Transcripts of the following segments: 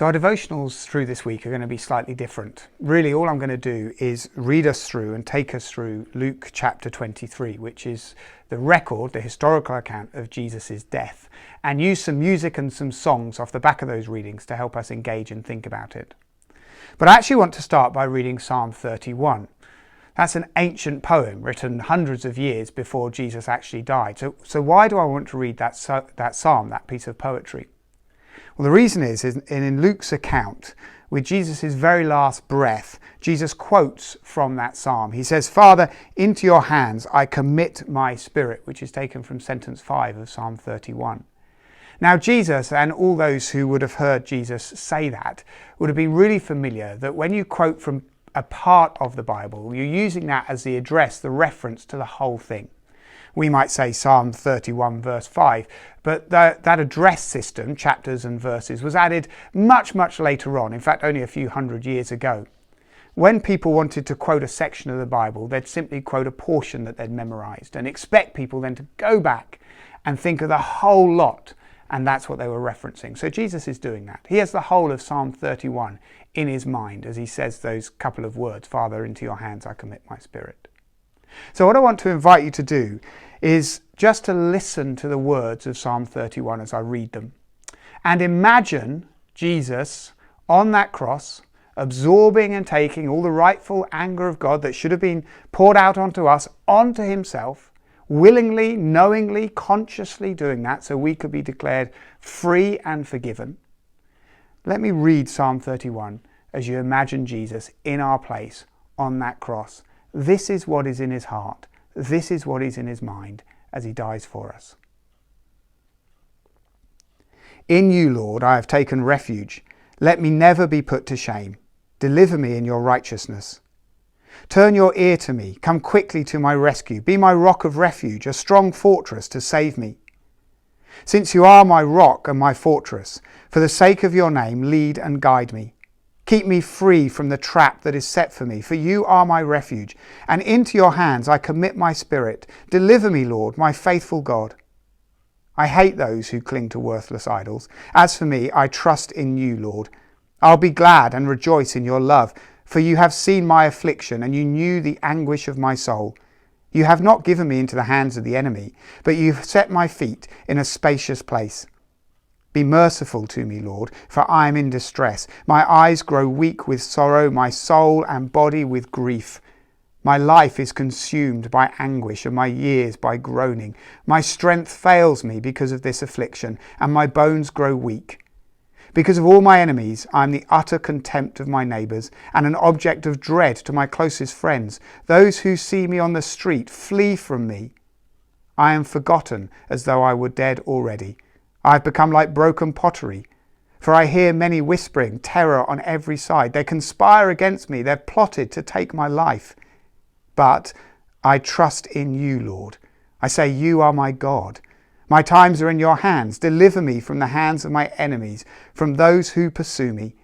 So our devotionals through this week are going to be slightly different. Really, all I'm going to do is read us through and take us through Luke chapter 23, which is the record, the historical account of Jesus' death, and use some music and some songs off the back of those readings to help us engage and think about it. But I actually want to start by reading Psalm 31. That's an ancient poem written hundreds of years before Jesus actually died. So why do I want to read that psalm, that piece of poetry? Well, the reason is in Luke's account, with Jesus' very last breath, Jesus quotes from that psalm. He says, "Father, into your hands I commit my spirit," which is taken from sentence 5 of Psalm 31. Now, Jesus and all those who would have heard Jesus say that would have been really familiar that when you quote from a part of the Bible, you're using that as the address, the reference to the whole thing. We might say Psalm 31 verse 5, but that address system, chapters and verses, was added much, much later on, in fact only a few hundred years ago. When people wanted to quote a section of the Bible, they'd simply quote a portion that they'd memorized and expect people then to go back and think of the whole lot, and that's what they were referencing. So Jesus is doing that. He has the whole of Psalm 31 in his mind as he says those couple of words, "Father, into your hands I commit my spirit." So what I want to invite you to do is just to listen to the words of Psalm 31 as I read them. And imagine Jesus on that cross, absorbing and taking all the rightful anger of God that should have been poured out onto us, onto himself, willingly, knowingly, consciously doing that so we could be declared free and forgiven. Let me read Psalm 31 as you imagine Jesus in our place on that cross. This is what is in his heart. This is what is in his mind as he dies for us. In you, Lord, I have taken refuge. Let me never be put to shame. Deliver me in your righteousness. Turn your ear to me. Come quickly to my rescue. Be my rock of refuge, a strong fortress to save me. Since you are my rock and my fortress, for the sake of your name, lead and guide me. Keep me free from the trap that is set for me, for you are my refuge, and into your hands I commit my spirit. Deliver me, Lord, my faithful God. I hate those who cling to worthless idols. As for me, I trust in you, Lord. I'll be glad and rejoice in your love, for you have seen my affliction, and you knew the anguish of my soul. You have not given me into the hands of the enemy, but you have set my feet in a spacious place. Be merciful to me, Lord, for I am in distress. My eyes grow weak with sorrow, my soul and body with grief. My life is consumed by anguish, and my years by groaning. My strength fails me because of this affliction, and my bones grow weak. Because of all my enemies, I am the utter contempt of my neighbours, and an object of dread to my closest friends. Those who see me on the street flee from me. I am forgotten as though I were dead already. I have become like broken pottery, for I hear many whispering terror on every side. They conspire against me. They've plotted to take my life. But I trust in you, Lord. I say, you are my God. My times are in your hands. Deliver me from the hands of my enemies, from those who pursue me.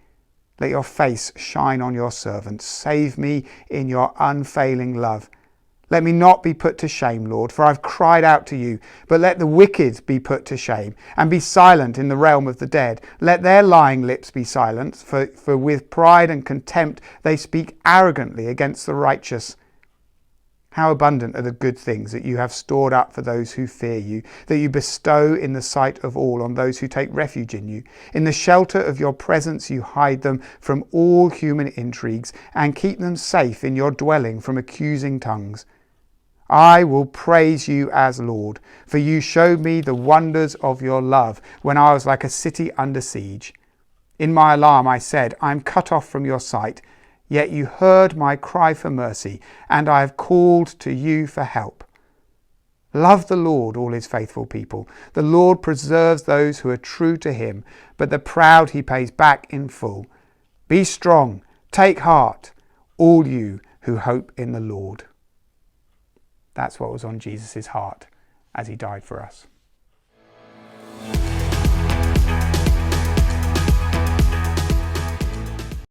Let your face shine on your servant. Save me in your unfailing love. Let me not be put to shame, Lord, for I've cried out to you. But let the wicked be put to shame, and be silent in the realm of the dead. Let their lying lips be silent, for with pride and contempt they speak arrogantly against the righteous. How abundant are the good things that you have stored up for those who fear you, that you bestow in the sight of all on those who take refuge in you. In the shelter of your presence you hide them from all human intrigues, and keep them safe in your dwelling from accusing tongues. I will praise you as Lord, for you showed me the wonders of your love when I was like a city under siege. In my alarm I said, I am cut off from your sight, yet you heard my cry for mercy, and I have called to you for help. Love the Lord, all his faithful people. The Lord preserves those who are true to him, but the proud he pays back in full. Be strong, take heart, all you who hope in the Lord. That's what was on Jesus' heart as he died for us.